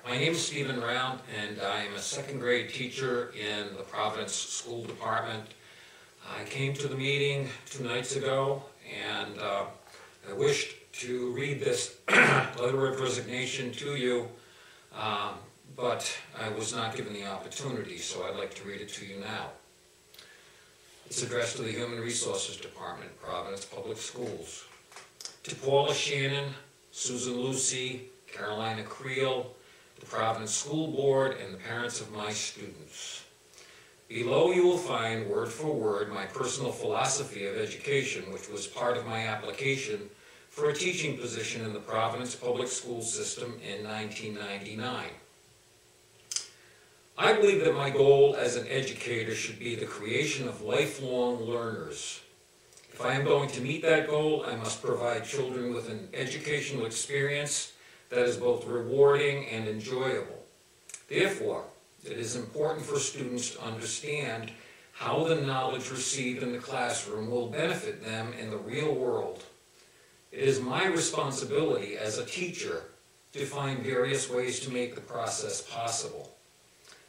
My name is Stephen Round, and I am a second grade teacher in the Providence School Department. I came to the meeting 2 nights ago, and I wished to read this letter of resignation to you, but I was not given the opportunity, so I'd like to read it to you now. It's addressed to the Human Resources Department, Providence Public Schools. To Paula Shannon, Susan Lucy, Carolina Creel, the Providence School Board, and the parents of my students. Below you will find, word for word, my personal philosophy of education, which was part of my application for a teaching position in the Providence Public School System in 1999. I believe that my goal as an educator should be the creation of lifelong learners. If I am going to meet that goal, I must provide children with an educational experience that is both rewarding and enjoyable. Therefore, it is important for students to understand how the knowledge received in the classroom will benefit them in the real world. It is my responsibility as a teacher to find various ways to make the process possible.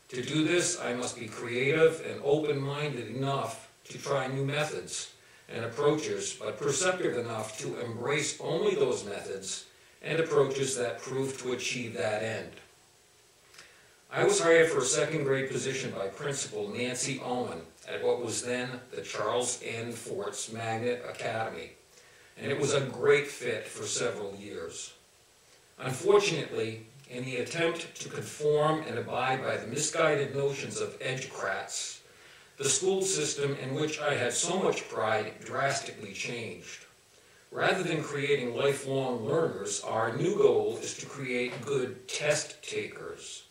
To do this, I must be creative and open-minded enough to try new methods and approaches, but perceptive enough to embrace only those methods and approaches that prove to achieve that end. I was hired for a second grade position by Principal Nancy Owen at what was then the Charles N. Forts Magnet Academy, and it was a great fit for several years. Unfortunately, in the attempt to conform and abide by the misguided notions of educrats, the school system in which I had so much pride drastically changed. Rather than creating lifelong learners, our new goal is to create good test takers.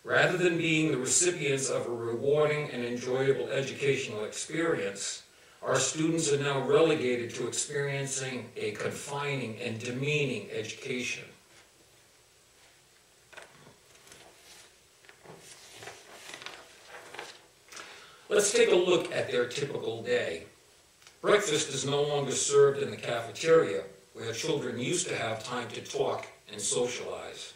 Rather than being the recipients of a rewarding and enjoyable educational experience, our students are now relegated to experiencing a confining and demeaning education. Let's take a look at their typical day. Breakfast is no longer served in the cafeteria, where children used to have time to talk and socialize.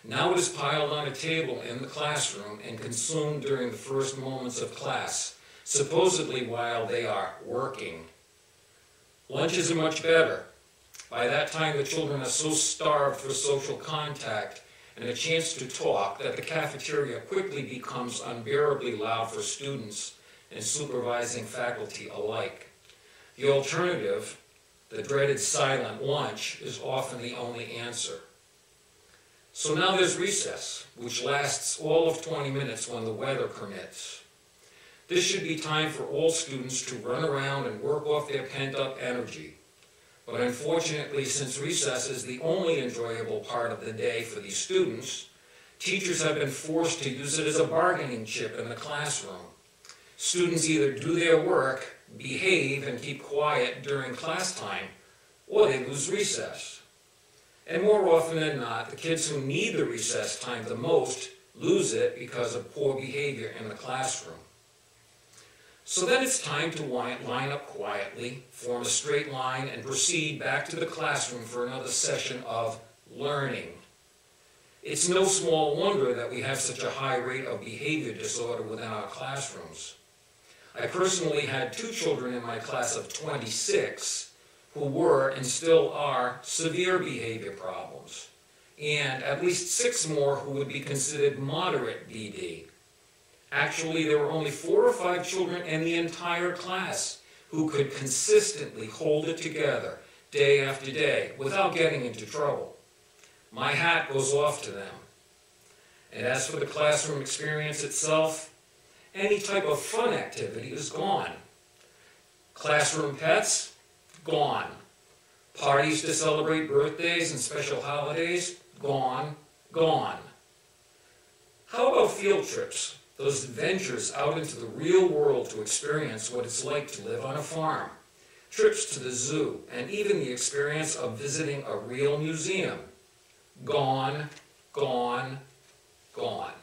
Now it is piled on a table in the classroom and consumed during the first moments of class, supposedly while they are working. Lunches are much better. By that time, the children are so starved for social contact and a chance to talk that the cafeteria quickly becomes unbearably loud for students and supervising faculty alike. The alternative, the dreaded silent lunch, is often the only answer. So now there's recess, which lasts all of 20 minutes when the weather permits. This should be time for all students to run around and work off their pent-up energy. But unfortunately, since recess is the only enjoyable part of the day for these students, teachers have been forced to use it as a bargaining chip in the classroom. Students either do their work, behave, and keep quiet during class time, or they lose recess. And more often than not, the kids who need the recess time the most lose it because of poor behavior in the classroom. So then it's time to line up quietly, form a straight line, and proceed back to the classroom for another session of learning. It's no small wonder that we have such a high rate of behavior disorder within our classrooms. I personally had 2 children in my class of 26 who were and still are severe behavior problems, and at least 6 more who would be considered moderate BD. Actually, there were only 4 or 5 children in the entire class who could consistently hold it together day after day without getting into trouble. My hat goes off to them. And as for the classroom experience itself, any type of fun activity is gone. Classroom pets? Gone. Parties to celebrate birthdays and special holidays? Gone. Gone. How about field trips? Those adventures out into the real world to experience what it's like to live on a farm. Trips to the zoo, and even the experience of visiting a real museum. Gone, gone, gone.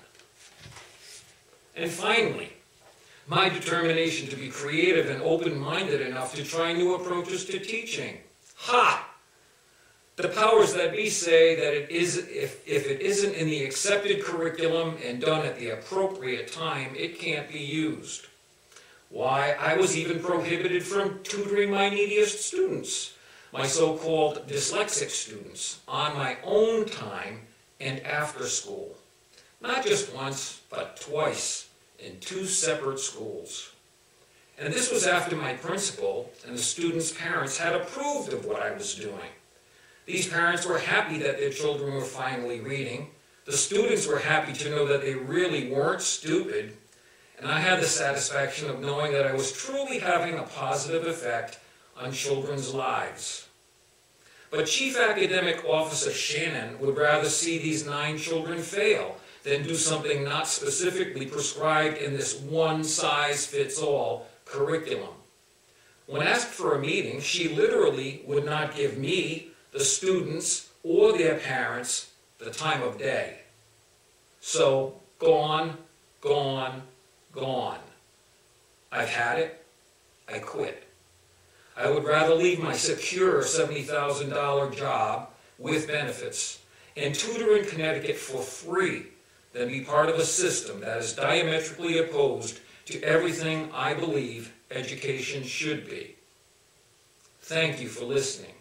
And finally, my determination to be creative and open-minded enough to try new approaches to teaching. Ha! The powers that be say that if it isn't in the accepted curriculum and done at the appropriate time, it can't be used. Why, I was even prohibited from tutoring my neediest students, my so-called dyslexic students, on my own time and after school. Not just once, but twice, in 2 separate schools. And this was after my principal and the students' parents had approved of what I was doing. These parents were happy that their children were finally reading. The students were happy to know that they really weren't stupid. And I had the satisfaction of knowing that I was truly having a positive effect on children's lives. But Chief Academic Officer Shannon would rather see these 9 children fail than do something not specifically prescribed in this one-size-fits-all curriculum. When asked for a meeting, she literally would not give me, the students, or their parents the time of day. So, gone, gone, gone. I've had it. I quit. I would rather leave my secure $70,000 job with benefits and tutor in Connecticut for free than be part of a system that is diametrically opposed to everything I believe education should be. Thank you for listening.